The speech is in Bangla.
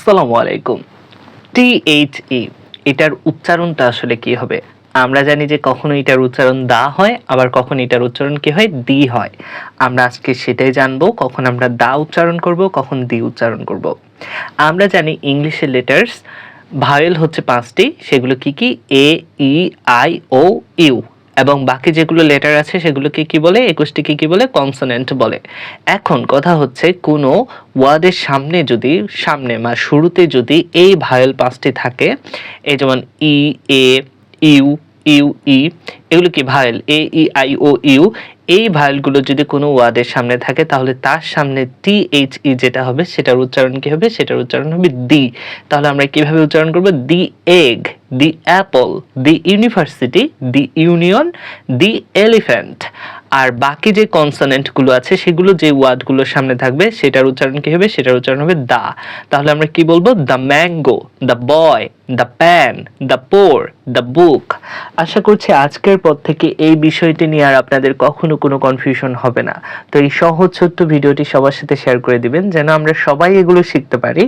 আসসালামু আলাইকুম। THE এটার উচ্চারণটা আসলে কি হবে? আমরা জানি যে কখনো এটার উচ্চারণ দা হয়, আবার কখনো এটার উচ্চারণ কি হয়? দি হয়। আমরা আজকে সেটাই জানবো, কখন আমরা দা উচ্চারণ করব, কখন দি উচ্চারণ করব। আমরা জানি ইংলিশের লেটার্স ভাওয়েল হচ্ছে 5টি, সেগুলো কি কি? এ, ই, আই, ও, ইউ। এবং বাকি যেগুলো লেটার আছে সেগুলোকে কি বলে? 21টিকে কি বলে? কনসোনেন্ট বলে। এখন কথা হচ্ছে কোনো ওয়ার্ডের সামনে বা শুরুতে যদি এই ভাওয়েল 5টি থাকে, এই যেমন ই, এ, ইউ, ইউ, ই, এগুলো কি vowel? A, E, I, O, U. এই ভাওয়েলগুলো যদি কোনো ওয়ার্ডের সামনে থাকে তাহলে তার সামনে THE যেটা হবে সেটার উচ্চারণ কি হবে? সেটার উচ্চারণ হবে দি। তাহলে আমরা কিভাবে উচ্চারণ করব? The egg, the apple, the university, the union, the elephant. আর বাকি যে কনসোনেন্টগুলো আছে সেগুলো যে ওয়ার্ডগুলোর সামনে থাকবে সেটার উচ্চারণ কি হবে? সেটার উচ্চারণ হবে দা। তাহলে আমরা কি বলবো? The mango, the boy, the pan, the poor, the book. আশা করছি আজকের পর থেকে এই বিষয়টি নিয়ে আর আপনাদের কখনো কোনো কনফিউশন হবে না। তো এই সহজ ছোট্ট ভিডিওটি সবার সাথে শেয়ার করে দিবেন যেন আমরা সবাই এগুলো শিখতে পারি।